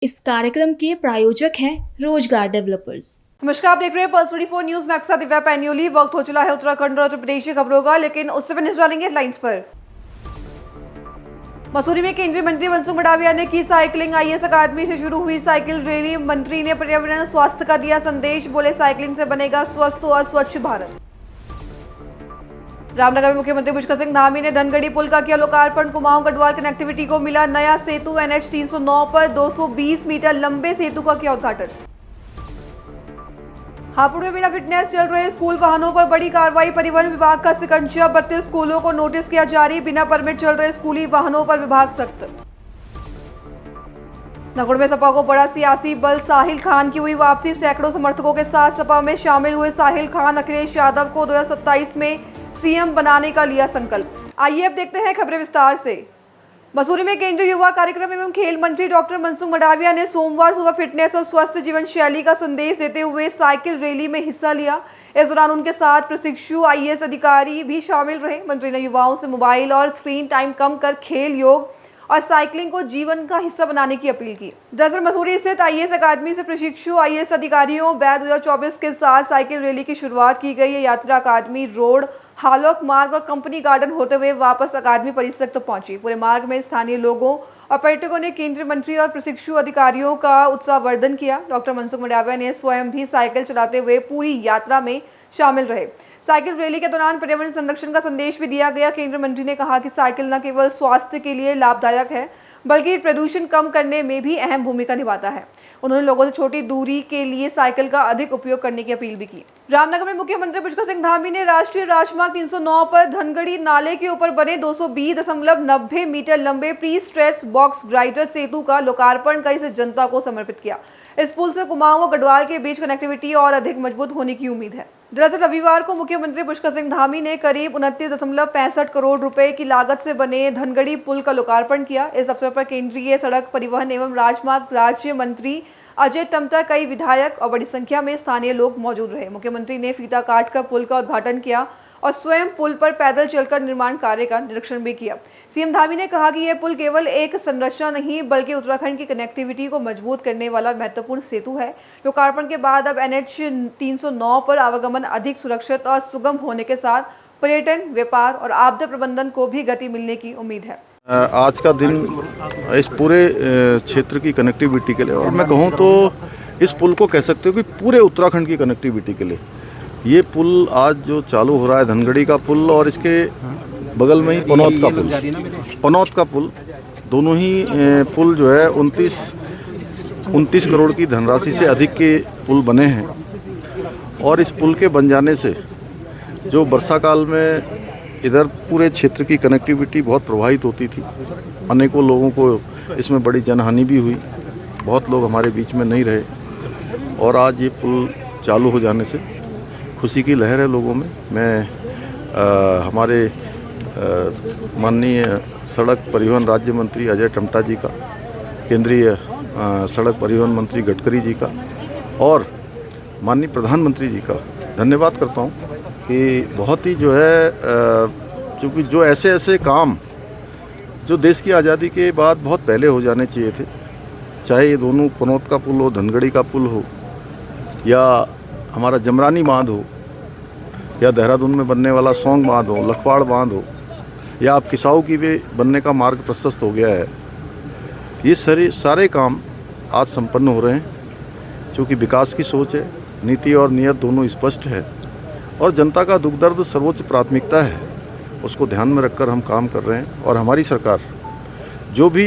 इस कार्यक्रम के प्रायोजक हैं रोजगार डेवलपर्स। नमस्कार, आप देख रहे हैं पल्स 24 न्यूज में आपके साथ दिव्या पैन्योली। वक्त हो चला है उत्तराखंड और उत्तर प्रदेश की खबरों का, लेकिन उससे पहले डालेंगे हेडलाइंस पर। मसूरी में केंद्रीय मंत्री मनसुख मंडाविया ने की साइकिलिंग। आईएएस अकादमी से शुरू हुई साइकिल रैली। मंत्री ने पर्यावरण और स्वास्थ्य का दिया संदेश। बोले साइकिलिंग से बनेगा स्वस्थ और स्वच्छ भारत। रामनगर में मुख्यमंत्री पुष्कर सिंह धामी ने धनगढ़ी पुल का किया लोकार्पण। कुमाऊं गढ़वाल कनेक्टिविटी को मिला नया सेतु। NH 309 पर 220 मीटर लंबे सेतु का किया उद्घाटन। हापुड़ में बिना फिटनेस चल रहे स्कूल वाहनों पर बड़ी कार्रवाई। परिवहन विभाग का शिकंजा। 32 स्कूलों को नोटिस किया जारी। बिना परमिट चल रहे स्कूली वाहनों पर विभाग सख्त। नगुड़ में सपा को बड़ा सियासी बल। साहिल खान की हुई वापसी। सैकड़ों समर्थकों के साथ सपा में शामिल हुए साहिल खान। अखिलेश यादव को 2027 में सीएम बनाने का लिया संकल्प। आइए अब देखते हैं खबरें विस्तार से। मसूरी में केंद्रीय युवा कार्यक्रम एवं खेल मंत्री डॉक्टर मनसुख मंडाविया ने सोमवार सुबह फिटनेस और स्वस्थ जीवन शैली का संदेश देते हुए साइकिल रैली में हिस्सा लिया। इस दौरान उनके साथ प्रशिक्षु आईएएस अधिकारी भी शामिल रहे। मंत्री ने युवाओं से मोबाइल और स्क्रीन टाइम कम कर खेल, योग और साइकिलिंग को जीवन का हिस्सा बनाने की अपील की। दरअसल मसूरी स्थित आईएएस अकादमी से प्रशिक्षु आईएएस अधिकारियों बैच 2024 के साथ साइकिल रैली की शुरुआत की गई। ये यात्रा अकादमी रोड, हालोक मार्ग और कंपनी गार्डन होते हुए वापस अकादमी परिसर तक पहुंची। पूरे मार्ग में स्थानीय लोगों और पर्यटकों ने केंद्रीय मंत्री और प्रशिक्षु अधिकारियों का उत्साहवर्धन किया। डॉक्टर मनसुख मंडाविया ने स्वयं भी साइकिल चलाते हुए पूरी यात्रा में शामिल रहे। साइकिल रैली के दौरान पर्यावरण संरक्षण का संदेश भी दिया गया। केंद्रीय मंत्री ने कहा कि साइकिल न केवल स्वास्थ्य के लिए लाभदायक है, बल्कि प्रदूषण कम करने में भी अहम भूमिका निभाता है। उन्होंने लोगों से छोटी दूरी के लिए साइकिल का अधिक उपयोग करने की अपील भी की। रामनगर में मुख्यमंत्री पुष्कर सिंह धामी ने राष्ट्रीय राजमार्ग 309 पर धनगढ़ी नाले के ऊपर बने 220.90 मीटर लंबे प्री स्ट्रेस बॉक्स ग्राइडर सेतु का लोकार्पण कर इसे जनता को समर्पित किया। इस पुल से कुमाऊं और गढ़वाल के बीच कनेक्टिविटी और अधिक मजबूत होने की उम्मीद है। दरअसल रविवार को मुख्यमंत्री पुष्कर सिंह धामी ने करीब 29.65 करोड़ रुपए की लागत से बने धनगढ़ी पुल का लोकार्पण किया। इस अवसर पर केंद्रीय सड़क परिवहन एवं राजमार्ग राज्य मंत्री अजय टम्टा, कई विधायक और बड़ी संख्या में स्थानीय लोग मौजूद रहे। मुख्यमंत्री ने फीता काट कर पुल का उद्घाटन किया और स्वयं पुल पर पैदल चलकर निर्माण कार्य का निरीक्षण भी किया। सीएम धामी ने कहा कि यह पुल केवल एक संरचना नहीं, बल्कि उत्तराखंड की कनेक्टिविटी को मजबूत करने वाला महत्वपूर्ण सेतु है। लोकार्पण के बाद अब NH 309 पर आवागमन अधिक सुरक्षित और सुगम होने के साथ पर्यटन, व्यापार और आपदा प्रबंधन को भी गति मिलने की उम्मीद है। आज का दिन इस पूरे क्षेत्र की कनेक्टिविटी के लिए, और मैं कहूँ तो इस पुल को कह सकते हो कि पूरे उत्तराखंड की कनेक्टिविटी के लिए ये पुल आज जो चालू हो रहा है, धनगढ़ी का पुल और इसके बगल में ही पनौत का पुल, दोनों ही पुल जो है 29 करोड़ की धनराशि से अधिक के पुल बने हैं। और इस पुल के बन जाने से जो वर्षा काल में इधर पूरे क्षेत्र की कनेक्टिविटी बहुत प्रभावित होती थी, अनेकों लोगों को इसमें बड़ी जनहानि भी हुई, बहुत लोग हमारे बीच में नहीं रहे। और आज ये पुल चालू हो जाने से खुशी की लहर है लोगों में। मैं हमारे माननीय सड़क परिवहन राज्य मंत्री अजय टम्टा जी का, केंद्रीय सड़क परिवहन मंत्री गडकरी जी का और माननीय प्रधानमंत्री जी का धन्यवाद करता हूँ कि बहुत ही जो है चूँकि जो ऐसे काम जो देश की आज़ादी के बाद बहुत पहले हो जाने चाहिए थे, चाहे ये दोनों पनौत का पुल हो, धनगढ़ी का पुल हो, या हमारा जमरानी बांध हो, या देहरादून में बनने वाला सौंग बांध हो, लखवाड़ बांध हो, या अब किसाऊ की भी बनने का मार्ग प्रशस्त हो गया है। ये सारे काम आज संपन्न हो रहे हैं क्योंकि विकास की सोच है, नीति और नीयत दोनों स्पष्ट है और जनता का दुख दर्द सर्वोच्च प्राथमिकता है। उसको ध्यान में रखकर हम काम कर रहे हैं और हमारी सरकार जो भी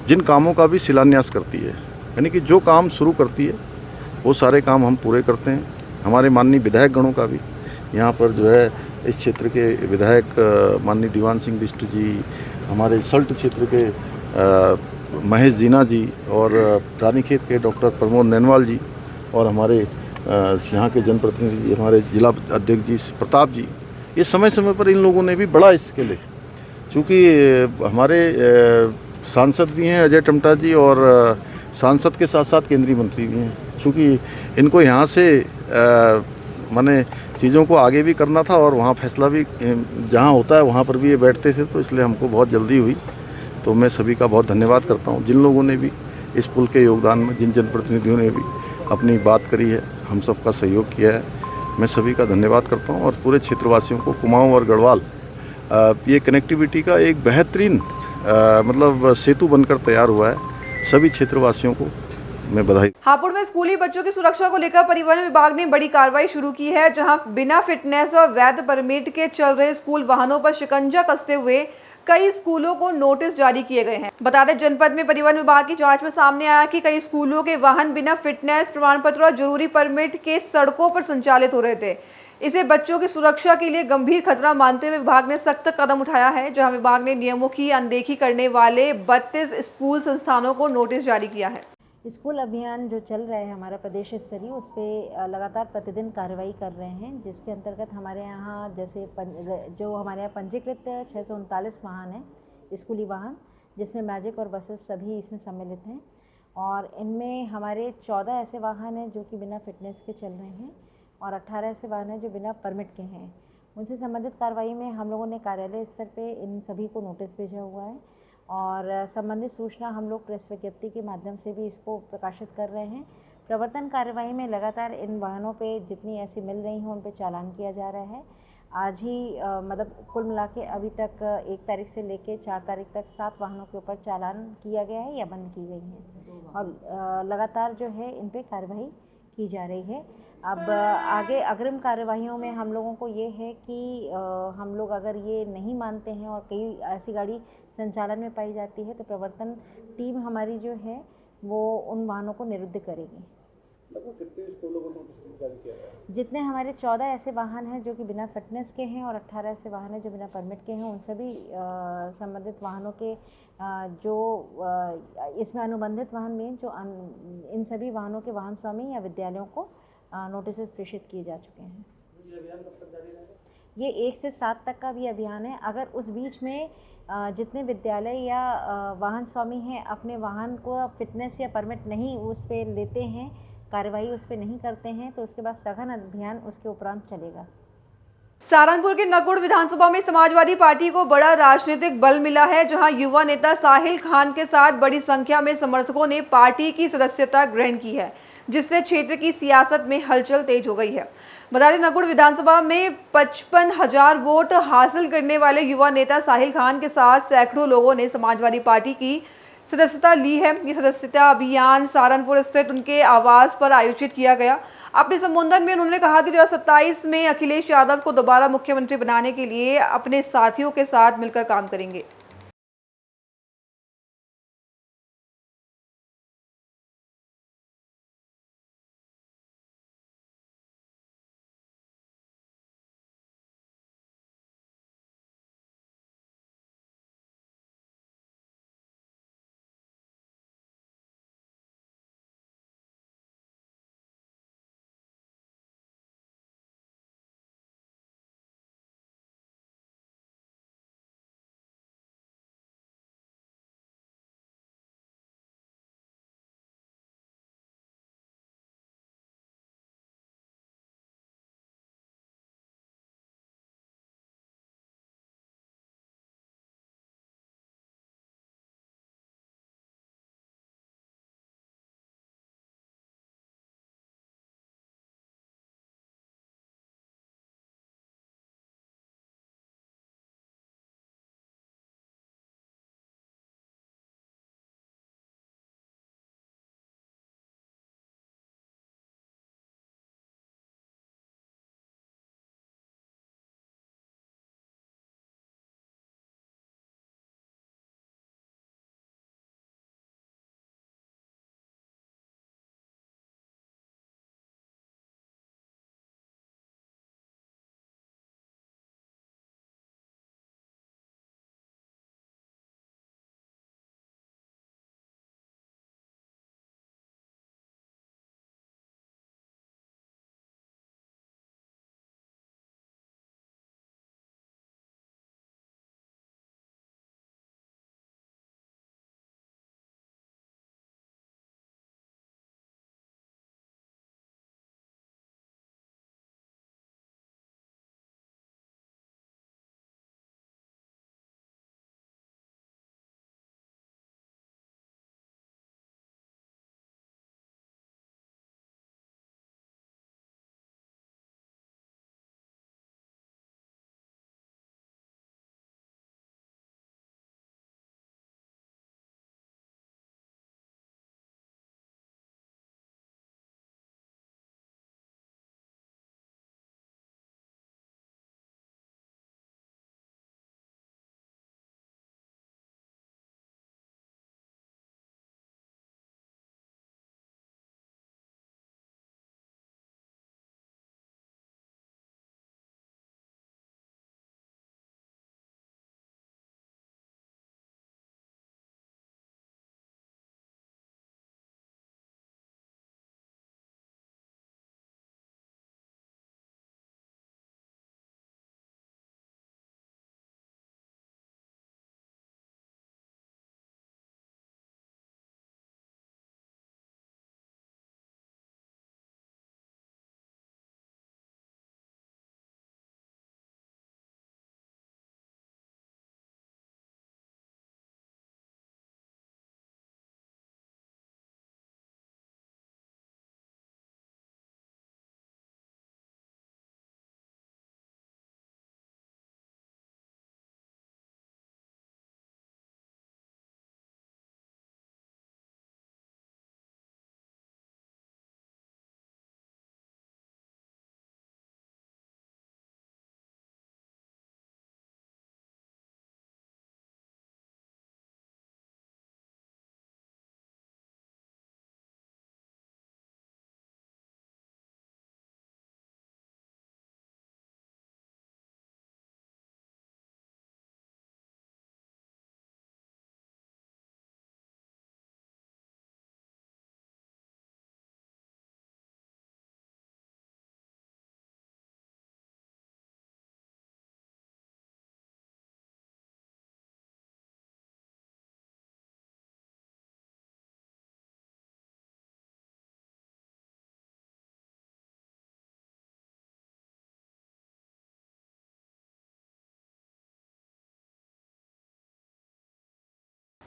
जिन कामों का भी शिलान्यास करती है, यानी कि जो काम शुरू करती है वो सारे काम हम पूरे करते हैं। हमारे माननीय विधायक गणों का भी यहाँ पर जो है इस क्षेत्र के विधायक माननीय दीवान सिंह बिष्ट जी, हमारे सल्ट क्षेत्र के महेश जीना जी और रानीखेत के डॉक्टर प्रमोद नैनवाल जी और हमारे यहाँ के जनप्रतिनिधि हमारे जिला अध्यक्ष जी प्रताप जी, ये समय समय पर इन लोगों ने भी बड़ा इसके लिए, चूँकि हमारे सांसद भी हैं अजय टम्टा जी और सांसद के साथ साथ केंद्रीय मंत्री भी हैं, चूँकि इनको यहाँ से माने चीज़ों को आगे भी करना था और वहाँ फैसला भी जहाँ होता है वहाँ पर भी ये बैठते थे, तो इसलिए हमको बहुत जल्दी हुई। तो मैं सभी का बहुत धन्यवाद करता हूँ जिन लोगों ने भी इस पुल के योगदान में जिन जनप्रतिनिधियों ने भी अपनी बात करी है, हम सबका सहयोग किया है, मैं सभी का धन्यवाद करता हूँ। और पूरे क्षेत्रवासियों को कुमाऊं और गढ़वाल ये कनेक्टिविटी का एक बेहतरीन मतलब सेतु बनकर तैयार हुआ है। सभी क्षेत्रवासियों को मैं बधाई। हापुड़ में स्कूली बच्चों की सुरक्षा को लेकर परिवहन विभाग ने बड़ी कार्रवाई शुरू की है, जहां बिना फिटनेस और वैध परमिट के चल रहे स्कूल वाहनों पर शिकंजा कसते हुए कई स्कूलों को नोटिस जारी किए गए हैं। बता दें, जनपद में परिवहन विभाग की जांच में सामने आया कि कई स्कूलों के वाहन बिना फिटनेस प्रमाण पत्र और जरूरी परमिट के सड़कों पर संचालित हो रहे थे। इसे बच्चों की सुरक्षा के लिए गंभीर खतरा मानते हुए विभाग ने सख्त कदम उठाया है, जहां विभाग ने नियमों की अनदेखी करने वाले 32 स्कूल संस्थानों को नोटिस जारी किया है। स्कूल अभियान जो चल रहा है हमारा प्रदेश स्तरीय, उस पर लगातार प्रतिदिन कार्रवाई कर रहे हैं, जिसके अंतर्गत हमारे यहाँ जैसे जो हमारे यहाँ पंजीकृत 639 वाहन हैं स्कूली वाहन, जिसमें मैजिक और बसेस सभी इसमें सम्मिलित हैं। और इनमें हमारे 14 ऐसे वाहन हैं जो कि बिना फिटनेस के चल रहे हैं और 18 ऐसे वाहन हैं जो बिना परमिट के हैं। उनसे संबंधित कार्रवाई में हम लोगों ने कार्यालय स्तर पे इन सभी को नोटिस भेजा हुआ है और संबंधित सूचना हम लोग प्रेस विज्ञप्ति के माध्यम से भी इसको प्रकाशित कर रहे हैं। प्रवर्तन कार्यवाही में लगातार इन वाहनों पे जितनी ऐसी मिल रही हैं उन पे चालान किया जा रहा है। आज ही मतलब कुल मिला के अभी तक 1 तारीख से लेके 4 तारीख तक 7 वाहनों के ऊपर चालान किया गया है या बंद की गई हैं और लगातार जो है इन पे कार्रवाई की जा रही है। अब आगे अग्रिम कार्यवाहियों में हम लोगों को ये है कि हम लोग अगर ये नहीं मानते हैं और कई ऐसी गाड़ी संचालन में पाई जाती है तो प्रवर्तन टीम हमारी जो है वो उन वाहनों को निरुद्ध करेगी। जितने हमारे 14 ऐसे वाहन हैं जो कि बिना फिटनेस के हैं और 18 ऐसे वाहन हैं जो बिना परमिट के हैं, उन सभी संबंधित वाहनों के जो इसमें अनुबंधित वाहन में जो इन सभी वाहनों के वाहन स्वामी या विद्यालयों को नोटिस प्रेषित किए जा चुके हैं। ये 1 से 7 तक का भी अभियान है। अगर उस बीच में जितने विद्यालय या वाहन स्वामी हैं अपने वाहन को फिटनेस या परमिट नहीं उस पर लेते हैं, कार्रवाई उस पर नहीं करते हैं, तो उसके बाद सघन अभियान उसके उपरांत चलेगा। सहारनपुर के नकुड़ विधानसभा में समाजवादी पार्टी को बड़ा राजनीतिक बल मिला है, जहां युवा नेता साहिल खान के साथ बड़ी संख्या में समर्थकों ने पार्टी की सदस्यता ग्रहण की है, जिससे क्षेत्र की सियासत में हलचल तेज हो गई है। बता दें, नकुड़ विधानसभा में 55,000 वोट हासिल करने वाले युवा नेता साहिल खान के साथ सैकड़ों लोगों ने समाजवादी पार्टी की सदस्यता ली है। ये सदस्यता अभियान सहारनपुर स्थित उनके आवास पर आयोजित किया गया। अपने संबोधन में उन्होंने कहा कि 2027 में अखिलेश यादव को दोबारा मुख्यमंत्री बनाने के लिए अपने साथियों के साथ मिलकर काम करेंगे।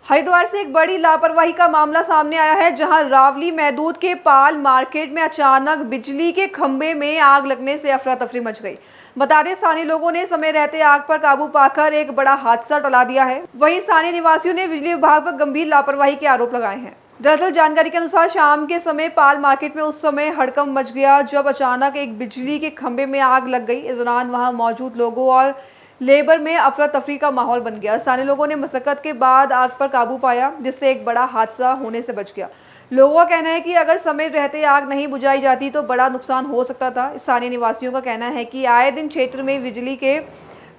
हरिद्वार से एक बड़ी लापरवाही का मामला सामने आया है, जहां रावली महदूद के पाल मार्केट में अचानक बिजली के खंभे में आग लगने से अफरा तफरी मच गई। बता दें, स्थानीय लोगों ने समय रहते आग पर काबू पाकर एक बड़ा हादसा टला दिया है। वहीं स्थानीय निवासियों ने बिजली विभाग पर गंभीर लापरवाही के आरोप लगाए हैं। दरअसल जानकारी के अनुसार शाम के समय पाल मार्केट में उस समय हड़कंप मच गया जब अचानक एक बिजली के खंभे में आग लग गई। इस दौरान वहां मौजूद लोगों और लेबर में अफरा तफरी का माहौल बन गया। स्थानीय लोगों ने मशक्कत के बाद आग पर काबू पाया, जिससे एक बड़ा हादसा होने से बच गया। लोगों का कहना है कि अगर समय रहते आग नहीं बुझाई जाती तो बड़ा नुकसान हो सकता था। स्थानीय निवासियों का कहना है कि आए दिन क्षेत्र में बिजली के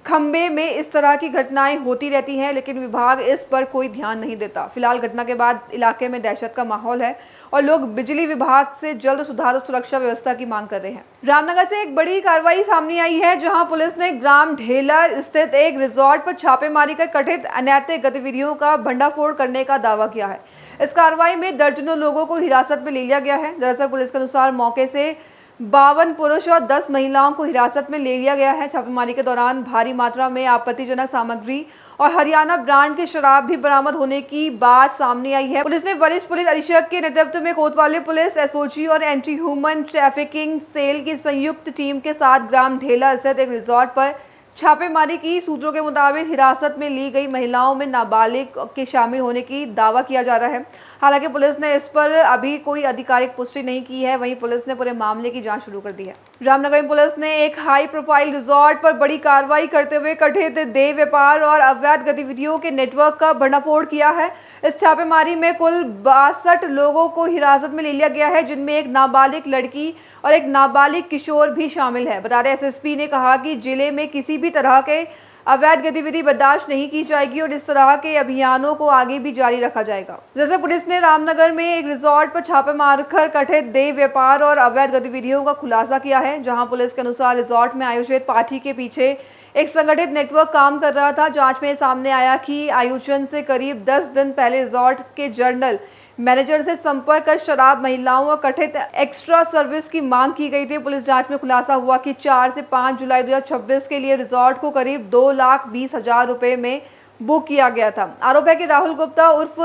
खंबे में इस तरह की घटनाएं होती रहती हैं, लेकिन विभाग इस पर कोई ध्यान नहीं देता। फिलहाल घटना के बाद इलाके में दहशत का माहौल है और लोग बिजली विभाग से जल्द सुधार और सुरक्षा व्यवस्था की मांग कर रहे हैं। रामनगर से एक बड़ी कार्रवाई सामने आई है, जहां पुलिस ने ग्राम ढेला स्थित एक रिजॉर्ट पर छापेमारी कर कथित अनैतिक गतिविधियों का भंडाफोड़ करने का दावा किया है। इस कार्रवाई में दर्जनों लोगों को हिरासत में ले लिया गया है। दरअसल पुलिस के अनुसार मौके से 52 पुरुष और 10 महिलाओं को हिरासत में ले लिया गया है। छापेमारी के दौरान भारी मात्रा में आपत्तिजनक सामग्री और हरियाणा ब्रांड की शराब भी बरामद होने की बात सामने आई है। पुलिस ने वरिष्ठ पुलिस अधीक्षक के नेतृत्व में कोतवाली पुलिस, एसओजी और एंटी ह्यूमन ट्रैफिकिंग सेल की संयुक्त टीम के साथ ग्राम ढेला स्थित एक रिजॉर्ट पर छापेमारी की। सूत्रों के मुताबिक हिरासत में ली गई महिलाओं में नाबालिग के शामिल होने की दावा किया जा रहा है। हालांकि पुलिस ने इस पर अभी कोई आधिकारिक पुष्टि नहीं की है। वहीं पुलिस ने पूरे मामले की जांच शुरू कर दी है। रामनगर में पुलिस ने एक हाई प्रोफाइल रिजॉर्ट पर बड़ी कार्रवाई करते हुए कथित देह व्यापार और अवैध गतिविधियों के नेटवर्क का भंडाफोड़ किया है। इस छापेमारी में कुल 62 लोगों को हिरासत में ले लिया गया है, जिनमें एक नाबालिग लड़की और एक नाबालिग किशोर भी शामिल है। बता दें, एसएसपी ने कहा कि जिले में किसी भी तरह के अवैध गतिविधि बर्दाश्त नहीं की जाएगी और इस तरह के अभियानों को आगे भी जारी रखा जाएगा। जैसे पुलिस ने रामनगर में एक रिजॉर्ट पर छापे मारकर कथित देह व्यापार और अवैध गतिविधियों का खुलासा किया है, जहां पुलिस के अनुसार रिजॉर्ट में आयोजित पार्टी के पीछे एक संगठित नेटवर्क काम कर रहा था। जांच में सामने आया कि आयोजन से करीब 10 दिन पहले रिजॉर्ट के जनरल मैनेजर से संपर्क कर शराब, महिलाओं और कथित एक्स्ट्रा सर्विस की मांग की गई थी। पुलिस जांच में खुलासा हुआ कि 4 से 5 जुलाई 2026 के लिए रिजॉर्ट को करीब 2,20,000 रुपए में बुक किया गया था। आरोप है कि राहुल गुप्ता उर्फ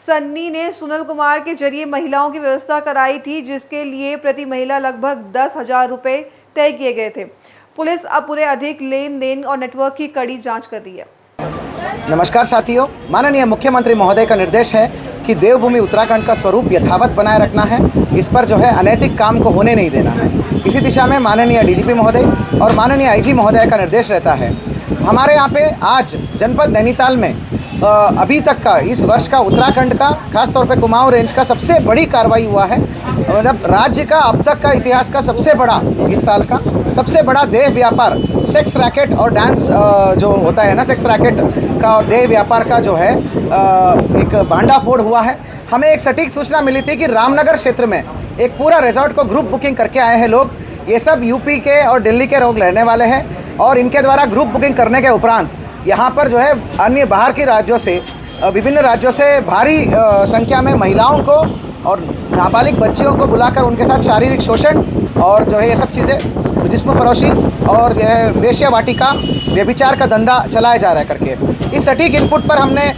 सन्नी ने सुनील कुमार के जरिए महिलाओं की व्यवस्था कराई थी, जिसके लिए प्रति महिला लगभग 10,000 रुपए तय किए गए थे। पुलिस अब पूरे अधिक लेन देन और नेटवर्क की कड़ी जाँच कर रही है। नमस्कार साथियों, माननीय मुख्यमंत्री महोदय का निर्देश है कि देवभूमि उत्तराखंड का स्वरूप यथावत बनाए रखना है। इस पर जो है अनैतिक काम को होने नहीं देना है। इसी दिशा में माननीय डीजीपी महोदय और माननीय आईजी महोदय का निर्देश रहता है। हमारे यहाँ पे आज जनपद नैनीताल में अभी तक का इस वर्ष का उत्तराखंड का खासतौर पे कुमाऊं रेंज का सबसे बड़ी कार्रवाई हुआ है। मतलब राज्य का अब तक का इतिहास का सबसे बड़ा, इस साल का सबसे बड़ा देह व्यापार, सेक्स रैकेट और डांस जो होता है ना, सेक्स रैकेट का और देह व्यापार का जो है एक भांडाफोड़ हुआ है। हमें एक सटीक सूचना मिली थी कि रामनगर क्षेत्र में एक पूरा रिजॉर्ट को ग्रुप बुकिंग करके आए हैं लोग। ये सब यूपी के और दिल्ली के लोग रहने वाले हैं और इनके द्वारा ग्रुप बुकिंग करने के उपरांत यहाँ पर जो है अन्य बाहर के राज्यों से, विभिन्न राज्यों से भारी संख्या में महिलाओं को और नाबालिग बच्चियों को बुलाकर उनके साथ शारीरिक शोषण और जो है ये सब चीज़ें, जिस्म फरोशी और जो है वेश्यावाटिका, व्यभिचार का धंधा चलाया जा रहा है करके। इस सटीक इनपुट पर हमने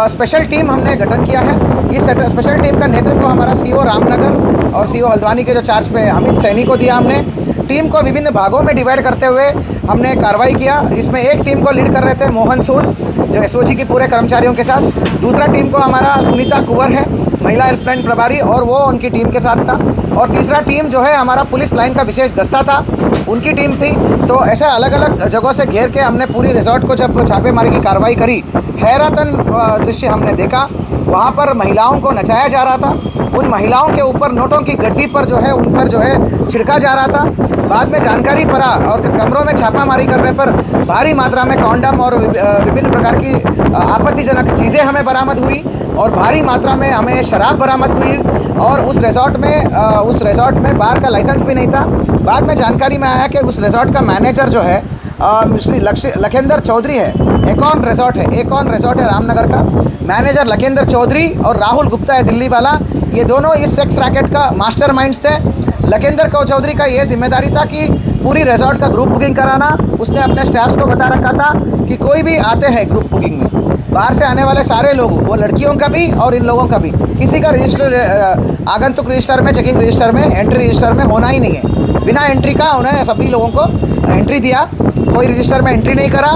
स्पेशल टीम हमने गठन किया है। इस स्पेशल टीम का नेतृत्व हमारा सीओ रामनगर और सीओ हल्द्वानी के जो चार्ज पे अमित सैनी को दिया हमने। टीम को विभिन्न भागों में डिवाइड करते हुए हमने कार्रवाई किया। इसमें एक टीम को लीड कर रहे थे मोहन सूद, जो एसओजी के पूरे कर्मचारियों के साथ। दूसरा टीम को हमारा सुनीता कुंवर है, महिला हेल्पलाइन प्रभारी, और वो उनकी टीम के साथ था। और तीसरा टीम जो है हमारा पुलिस लाइन का विशेष दस्ता था, उनकी टीम थी। तो ऐसे अलग अलग जगहों से घेर के हमने पूरी रिजॉर्ट को जब छापेमारी की कार्रवाई करी, हैरतन दृश्य हमने देखा। वहाँ पर महिलाओं को नचाया जा रहा था, उन महिलाओं के ऊपर नोटों की गड्डी पर जो है उन पर जो है छिड़का जा रहा था। बाद में जानकारी पड़ा और कमरों में छापामारी करने पर भारी मात्रा में कॉन्डम और विभिन्न प्रकार की आपत्तिजनक चीज़ें हमें बरामद हुई और भारी मात्रा में हमें शराब बरामद हुई। और उस रिजॉर्ट में बार का लाइसेंस भी नहीं था। बाद में जानकारी में आया कि उस रिजॉर्ट का मैनेजर जो है श्री लखेंद्र चौधरी है। एकॉन रिजॉर्ट है रामनगर का। मैनेजर लखेंद्र चौधरी और राहुल गुप्ता है दिल्ली वाला, ये दोनों इस सेक्स रैकेट का मास्टरमाइंड्स थे। लखेंद्र चौधरी का ये जिम्मेदारी था कि पूरी रिजॉर्ट का ग्रुप बुकिंग कराना। उसने अपने स्टाफ्स को बता रखा था कि कोई भी आते हैं ग्रुप बुकिंग में बाहर से आने वाले सारे लोग, वो लड़कियों का भी और इन लोगों का भी, किसी का रजिस्टर आगंतुक रजिस्टर में, चेकिंग रजिस्टर में, एंट्री रजिस्टर में होना ही नहीं है। बिना एंट्री का उन्हें सभी लोगों को एंट्री दिया, कोई रजिस्टर में एंट्री नहीं करा।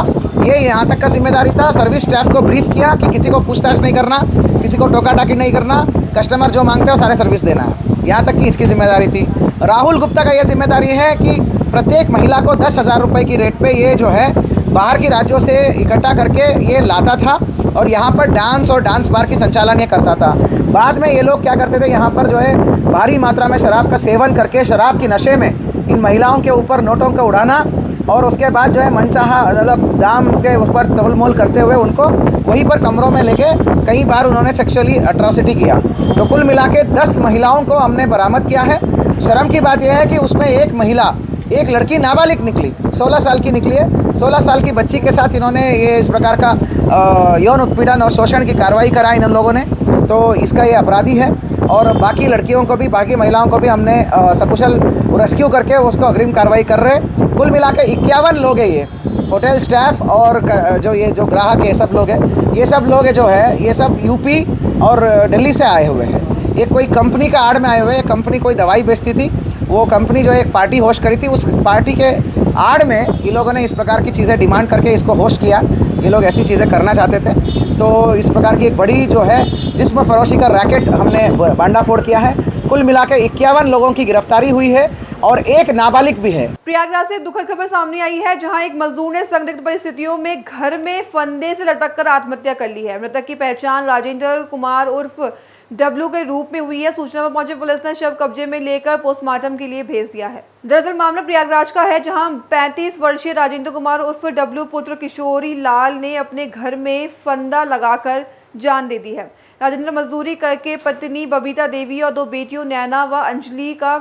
ये यहाँ तक का जिम्मेदारी था। सर्विस स्टाफ को ब्रीफ किया कि किसी को पूछताछ नहीं करना, किसी को टोका टाकी नहीं करना, कस्टमर जो मांगते हैं वो सारे सर्विस देना है। यहाँ तक कि इसकी जिम्मेदारी थी। राहुल गुप्ता का यह जिम्मेदारी है कि प्रत्येक महिला को 10,000 रुपये की रेट पे ये जो है बाहर के राज्यों से इकट्ठा करके ये लाता था और यहाँ पर डांस और डांस बार की संचालन ये करता था। बाद में ये लोग क्या करते थे, यहाँ पर जो है भारी मात्रा में शराब का सेवन करके शराब की नशे में इन महिलाओं के ऊपर नोटों का उड़ाना और उसके बाद जो है मनचाहा मतलब दाम के ऊपर तोल मोल करते हुए उनको वहीं पर कमरों में लेके कई बार उन्होंने सेक्सुअली अट्रॉसिटी किया। तो कुल मिला के 10 महिलाओं को हमने बरामद किया है। शर्म की बात यह है कि उसमें एक महिला, एक लड़की नाबालिग निकली, 16 साल की निकली है। 16 साल की बच्ची के साथ इन्होंने ये इस प्रकार का यौन उत्पीड़न और शोषण की कार्रवाई कराई इन लोगों ने, तो इसका ये अपराधी है। और बाकी लड़कियों को भी, बाकी महिलाओं को भी हमने सकुशल रेस्क्यू करके उसको अग्रिम कार्रवाई कर रहे हैं। कुल मिला के 51 लोग हैं ये, होटल स्टाफ और जो ग्राहक है सब लोग हैं। ये सब लोग जो है ये सब यूपी और दिल्ली से आए हुए हैं। ये कोई कंपनी का आड़ में आए हुए हैं। कंपनी कोई दवाई बेचती थी, वो कंपनी जो एक पार्टी होस्ट करी थी, उस पार्टी के आड़ में ये लोगों ने इस प्रकार की चीज़ें डिमांड करके इसको होस्ट किया। ये लोग ऐसी चीज़ें करना चाहते थे, तो इस प्रकार की एक बड़ी जो है जिस्म फरोशी का रैकेट हमने बांडाफोड़ किया है। कुल मिला के 51 लोगों की गिरफ्तारी हुई है और एक नाबालिग भी है। प्रयागराज से दुखद खबर सामने आई है, जहां एक मजदूर ने संदिग्ध परिस्थितियों में घर में फंदे से लटककर आत्महत्या कर ली है। मृतक की पहचान राजेंद्र कुमार उर्फ डब्लू के रूप में हुई है। सूचना पर पहुंची पुलिस ने शव कब्जे में लेकर पोस्टमार्टम के लिए भेज दिया है। दरअसल मामला प्रयागराज का है, जहां 35 वर्षीय राजेंद्र कुमार उर्फ डब्लू पुत्र किशोरी लाल ने अपने घर में फंदा लगाकर जान दे दी है। राजेंद्र मजदूरी करके पत्नी बबीता देवी और 2 बेटियों नैना व अंजलि का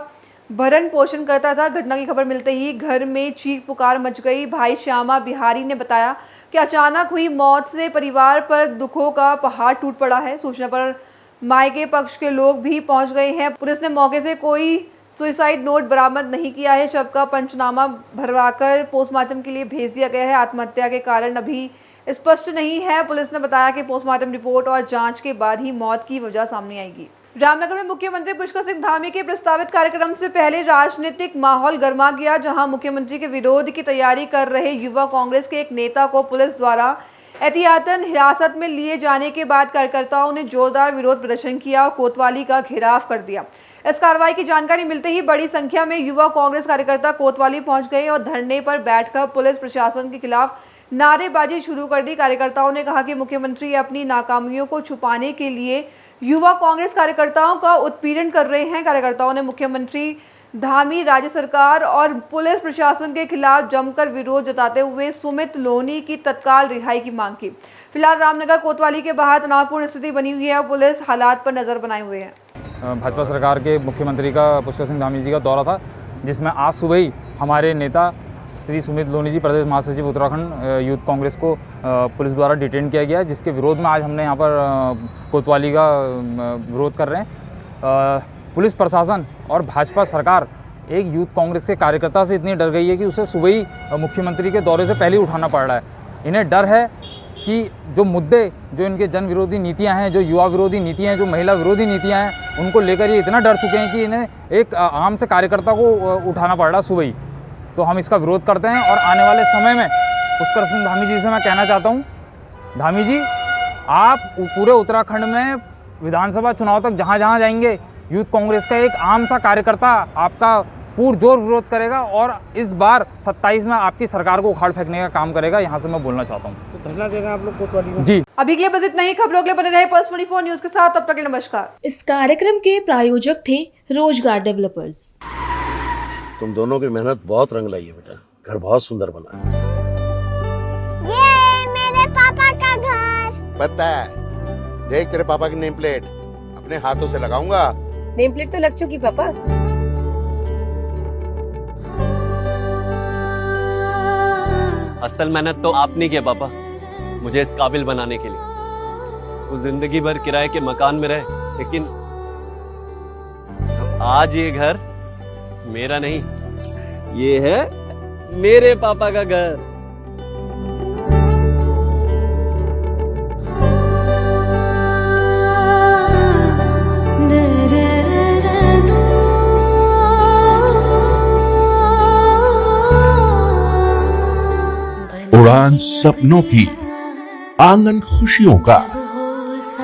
भरण पोषण करता था। घटना की खबर मिलते ही घर में चीख पुकार मच गई। भाई श्यामा बिहारी ने बताया कि अचानक हुई मौत से परिवार पर दुखों का पहाड़ टूट पड़ा है। सूचना पर मायके पक्ष के लोग भी पहुंच गए हैं। पुलिस ने मौके से कोई सुसाइड नोट बरामद नहीं किया है। शव का पंचनामा भरवाकर पोस्टमार्टम के लिए भेज दिया गया है। आत्महत्या के कारण अभी स्पष्ट नहीं है। पुलिस ने बताया कि पोस्टमार्टम रिपोर्ट और जांच के बाद ही मौत की वजह सामने आएगी। रामनगर में मुख्यमंत्री पुष्कर सिंह धामी के प्रस्तावित कार्यक्रम से पहले राजनीतिक माहौल गर्मा गया, जहां मुख्यमंत्री के विरोध की तैयारी कर रहे युवा कांग्रेस के एक नेता को पुलिस द्वारा एहतियातन हिरासत में लिए जाने के बाद कार्यकर्ताओं ने जोरदार विरोध प्रदर्शन किया और कोतवाली का घेराव कर दिया। इस कार्रवाई की जानकारी मिलते ही बड़ी संख्या में युवा कांग्रेस कार्यकर्ता कोतवाली पहुंच गए और धरने पर बैठकर पुलिस प्रशासन के खिलाफ नारेबाजी शुरू कर दी। कार्यकर्ताओं ने कहा कि मुख्यमंत्री अपनी नाकामियों को छुपाने के लिए युवा कांग्रेस कार्यकर्ताओं का उत्पीड़न कर रहे हैं। कार्यकर्ताओं ने मुख्यमंत्री धामी, राज्य सरकार और पुलिस प्रशासन के खिलाफ जमकर विरोध जताते हुए सुमित लोनी की तत्काल रिहाई की मांग की। फिलहाल रामनगर कोतवाली के बाहर तनावपूर्ण स्थिति बनी हुई है और पुलिस हालात पर नजर बनाए हुए है। भाजपा सरकार के मुख्यमंत्री का पुष्कर सिंह धामी जी का दौरा था, जिसमें आज सुबह ही हमारे नेता श्री सुमित लोनी जी, प्रदेश महासचिव उत्तराखंड यूथ कांग्रेस को पुलिस द्वारा डिटेन किया गया है, जिसके विरोध में आज हमने यहाँ पर कोतवाली का विरोध कर रहे हैं। पुलिस प्रशासन और भाजपा सरकार एक यूथ कांग्रेस के कार्यकर्ता से इतनी डर गई है कि उसे सुबह ही मुख्यमंत्री के दौरे से पहले ही उठाना पड़ रहा है। इन्हें डर है कि जो मुद्दे, जो इनके जन विरोधी नीतियां हैं, जो युवा विरोधी नीतियां हैं, जो महिला विरोधी नीतियां हैं, उनको लेकर ये इतना डर चुके हैं कि इन्हें एक आम से कार्यकर्ता को उठाना पड़ रहा है सुबह ही। तो हम इसका विरोध करते हैं और आने वाले समय में पुष्कर सिंह धामी जी से मैं कहना चाहता हूँ, धामी जी, आप पूरे उत्तराखंड में विधानसभा चुनाव तक जहाँ जहाँ जाएंगे, यूथ कांग्रेस का एक आम सा कार्यकर्ता आपका पुरजोर विरोध करेगा और इस बार 27 में आपकी सरकार को उखाड़ फेंकने का काम करेगा। यहाँ से मैं बोलना चाहता हूँ। तो धरना देगा आप लोग कोतवाली में? जी। अभी के लिए बस इतना ही। खबरों के लिए बने रहे पल्स 24 न्यूज के साथ। तब तक के लिए नमस्कार। इस कार्यक्रम के प्रायोजक थे रोजगार डेवलपर्स। तुम दोनों की मेहनत बहुत रंग लाई है बेटा, घर बहुत सुंदर बना है। ये मेरे पापा का घर। पता है, देख तेरे पापा की नेम प्लेट अपने हाथों से लगाऊंगा। नेम प्लेट तो लग चुकी पापा। असल मेहनत तो आपने की है पापा, मुझे इस काबिल बनाने के लिए। वो जिंदगी भर किराए के मकान में रहे, लेकिन तो आज ये घर मेरा नहीं, ये है मेरे पापा का घर। उड़ान सपनों की, आंगन खुशियों का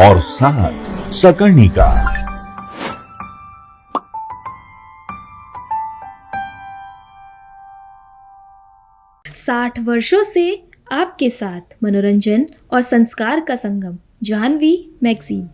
और साथ सकर्णी का। 60 वर्षों से आपके साथ मनोरंजन और संस्कार का संगम, जाह्नवी मैगजीन।